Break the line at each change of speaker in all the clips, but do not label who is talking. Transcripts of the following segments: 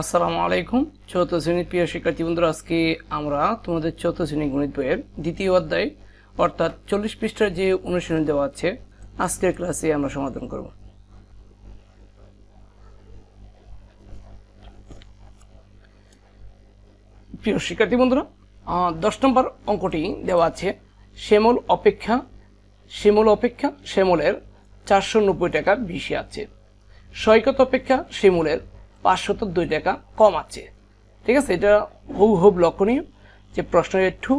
আসসালামু আলাইকুম। চতুর্থ শ্রেণীর প্রিয় শিক্ষার্থী বন্ধুরা, আজকে আমরা তোমাদের চতুর্থ শ্রেণী গণিত বইয়ের দ্বিতীয় অধ্যায় অর্থাৎ 40 পৃষ্ঠার যে অনুশীলন দেওয়া আছে আজকের ক্লাসে আমরা সমাধান করব। প্রিয় শিক্ষার্থী বন্ধুরা, 10 নম্বর অঙ্কটি দেওয়া আছে শ্যামল অপেক্ষা শ্যামলের 490 টাকা বেশি আছে, সৈকত অপেক্ষা শিমুলের 502 টাকা কম আছে। ঠিক আছে, এটা হুবহুব লক্ষণীয় যে প্রশ্নের একটু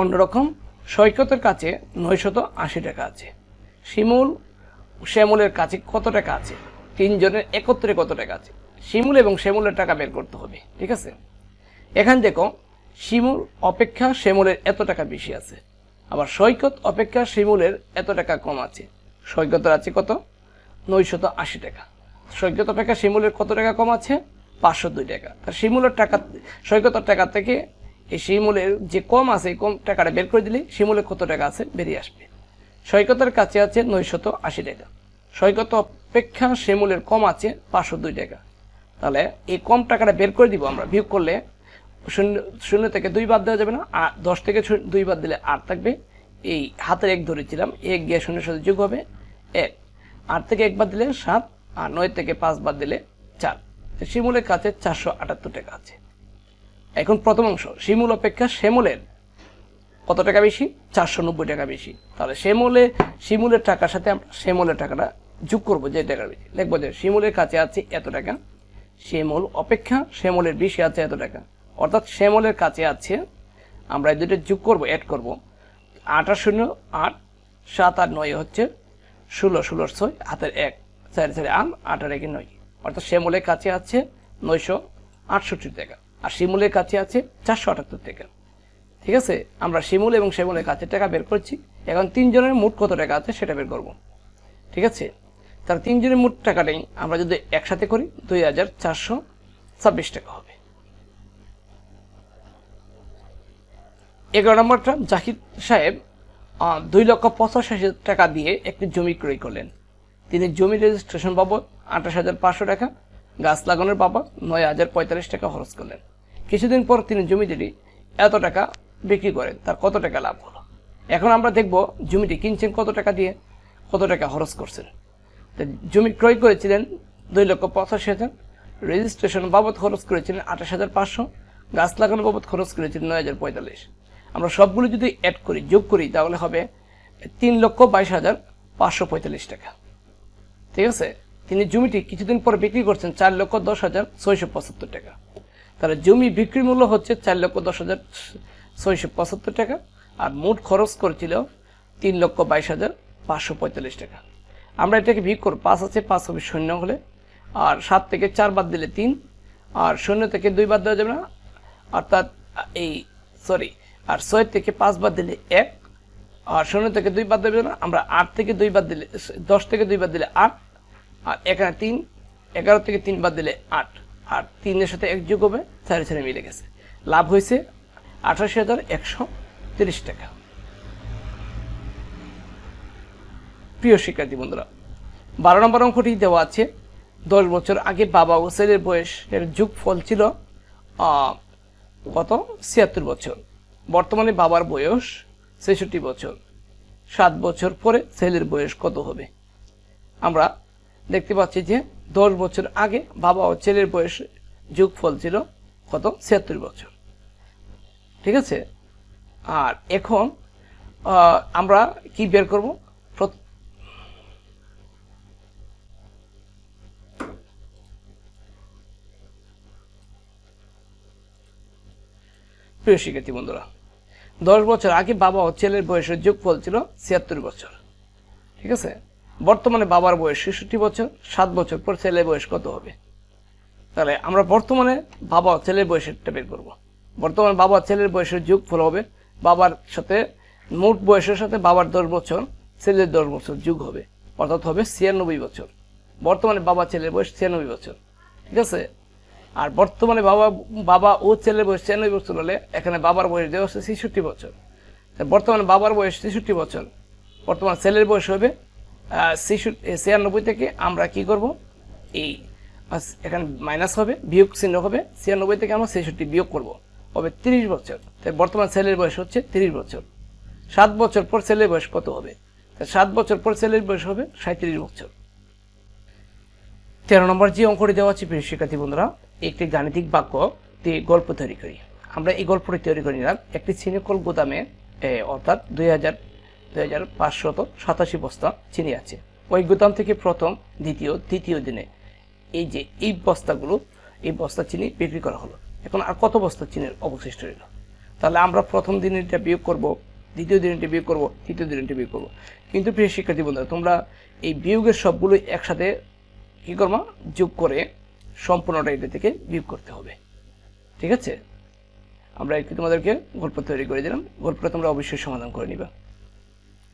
অন্যরকম। সৈকতের কাছে 980 টাকা আছে, শ্যামলের কাছে কত টাকা আছে, তিনজনের একত্রে কত টাকা আছে, শিমুল এবং শ্যামলের টাকা বের করতে হবে। ঠিক আছে, এখানে দেখো শিমুল অপেক্ষা শ্যামলের এত টাকা বেশি আছে, আবার সৈকত অপেক্ষা শিমুলের এত টাকা কম আছে। সৈকতের আছে কত? 980 টাকা। সৈকত অপেক্ষা শিমুলের কত টাকা কম আছে? 502 টাকা। তার শিমুলের টাকা, সৈকতের টাকা থেকে এই শিমুলের যে কম আছে এই কম টাকাটা বের করে দিলে শিমুলের কত টাকা আছে বেরিয়ে আসবে। সৈকতের কাছে আছে 980 টাকা, সৈকত অপেক্ষা শিমুলের কম আছে 502 টাকা। তাহলে এই কম টাকাটা বের করে দিব আমরা। বিয়োগ করলে শূন্য থেকে 2 বাদ দেওয়া যাবে না, আর 10 থেকে 2 বাদ দিলে 8 থাকবে। এই হাতের 1 ধরেছিলাম, 1 গিয়ে শূন্যের সাথে যোগ হবে 1, 8 থেকে 1 বাদ দিলে 7, আর 9 থেকে 5 বাদ দিলে 4। শিমুলের কাছে 478 টাকা আছে। এখন প্রথম অংশ, শিমুল অপেক্ষা শ্যামলের কত টাকা বেশি? 490 টাকা বেশি। তাহলে শিমুলের টাকার সাথে আমরা শ্যামলের টাকাটা যোগ করবো, যে টাকা বেশি লিখবো যে শিমুলের কাছে আছে এত টাকা, শ্যামল অপেক্ষা শ্যামলের বেশি আছে এত টাকা। অর্থাৎ শ্যামলের কাছে আছে, আমরা এই দুটো যোগ করবো, অ্যাড করবো। 8 আর 0 8, 7 আর 9 হচ্ছে 16, 16 6, হাতের 1, 4 4 8, 8 আর 1 9। অর্থাৎ শ্যামলের কাছে আছে 968 টাকা, আর শিমুলের কাছে আছে 478 টাকা। ঠিক আছে, আমরা শিমুল এবং শ্যামলের কাছে টাকা বের করছি। এখন তিনজনের মোট কত টাকা আছে সেটা বের করব। ঠিক আছে, তার তিনজনের মোট টাকাটাই আমরা যদি একসাথে করি 2426 টাকা হবে। 11 নম্বরটা, জাহিদ সাহেব 2,85,000 টাকা দিয়ে একটি জমি ক্রয় করলেন। তিনি জমি রেজিস্ট্রেশন বাবদ 28,500 টাকা, গাছ লাগানোর বাবদ 9,045 টাকা খরচ করলেন। কিছুদিন পর তিনি জমিটি এত টাকা বিক্রি করেন, তার কত টাকা লাভ হলো? এখন আমরা দেখব জমিটি কিনছেন কত টাকা দিয়ে, কত টাকা খরচ করছেন। জমি ক্রয় করেছিলেন 2,85,000, রেজিস্ট্রেশন বাবদ খরচ করেছিলেন 28,500, গাছ লাগানোর বাবদ খরচ করেছিলেন 9,045। আমরা সবগুলো যদি অ্যাড করি, যোগ করি, তাহলে হবে 3,22,545 টাকা। ঠিক আছে, তিনি জমিটি কিছুদিন পর বিক্রি করছেন 4,10,675 টাকা। তাহলে জমি বিক্রি মূল্য হচ্ছে 4,10,675 টাকা, আর মোট খরচ করেছিল 3,22,545 টাকা। আমরা এটাকে বিয়োগ করব, 5 আছে 5 হবে শূন্য হলে, আর 7 থেকে 4 বাদ দিলে 3, আর 0 থেকে 2 বাদ দেওয়া যাবে না, অর্থাৎ আর 6 থেকে 5 বাদ দিলে 1, আর 0 থেকে 2 বাদ দেবে না, আমরা 8 থেকে 2 বাদ দিলে 10 থেকে 2 বাদ দিলে 8, আর এখানে 3, 11 থেকে 3 বাদ দিলে 8, আর 3 এর সাথে 1 যোগ হবে, 4 মিলে গেছে। লাভ হয়েছে 88,130 টাকা। প্রিয় শিক্ষার্থী বন্ধুরা, 12 নম্বর অঙ্কটি দেওয়া আছে 10 বছর আগে বাবা ও ছেলের বয়সের যোগফল ছিল কত? 76 বছর। বর্তমানে বাবার বয়স 66 বছর। 7 বছর পরে ছেলের বয়স কত হবে? আমরা দেখতে পাচ্ছি যে 10 বছর আগে বাবা ও ছেলের বয়স যোগফল ছিল কত? 76 বছর। ঠিক আছে, আর এখন আমরা কি বের করব? প্রিয় শিক্ষার্থী বন্ধুরা, 10 বছর আগে বাবা ও ছেলের বয়সের যোগফল ছিল 76 বছর। ঠিক আছে, বর্তমানে বাবার বয়স 66 বছর। 7 বছর পর ছেলের বয়স কত হবে? তাহলে আমরা বর্তমানে বাবা ও ছেলের বয়সেরটা বের করব। বর্তমানে বাবা ছেলের বয়সের যোগফল হবে বাবার সাথে, মোট বয়সের সাথে বাবার 10 বছর ছেলের 10 বছর যোগ হবে, অর্থাৎ হবে 96 বছর। বর্তমানে বাবা ছেলের বয়স 96 বছর। ঠিক আছে, আর বর্তমানে বাবা ও ছেলের বয়স 96 বছর হলে এখানে বাবার বয়স দেওয়া হচ্ছে 66 বছর। বর্তমানে বাবার বয়স 63 বছর, বর্তমানে ছেলের বয়স হবে 96 থেকে আমরা কি করব? এই এখানে মাইনাস হবে, বিয়োগ চিহ্ন হবে, 96 থেকে আমরা 66 বিয়োগ করব, হবে 30 বছর। তাই বর্তমান ছেলের বয়স হচ্ছে 30 বছর। 7 বছর পর ছেলের বয়স কত হবে? 7 বছর পর ছেলের বয়স হবে 37 বছর। 13 নম্বর যে অঙ্কটি দেওয়া আছে প্রিয় শিক্ষার্থী বন্ধুরা, একটি গাণিতিক বাক্য দিয়ে গল্প তৈরি করি। আমরা এই গল্পটি তৈরি করে নিলাম। একটি চিনিকল গুদামে অর্থাৎ 2587 বস্তা চিনি আছে। ওই গুদাম থেকে প্রথম, দ্বিতীয়, তৃতীয় দিনে এই বস্তাগুলো, এই বস্তা চিনি বিক্রি করা হলো। এখন আর কত বস্তা চিনির অবশিষ্ট রইল? তাহলে আমরা প্রথম দিনেরটা বিয়োগ করব, দ্বিতীয় দিনেরটা বিয়োগ করব, তৃতীয় দিনেরটা বিয়োগ করব। কিন্তু প্রিয় শিক্ষার্থী বন্ধুরা, তোমরা এই বিয়োগের সবগুলো একসাথে কি করবা? যোগ করে সম্পূর্ণটা এটা থেকে বিয়োগ করতে হবে। ঠিক আছে? আমরা একটু তোমাদেরকে গল্প তৈরি করে দিলাম, গল্পটা তোমরা অবশ্যই সমাধান করে নিবা।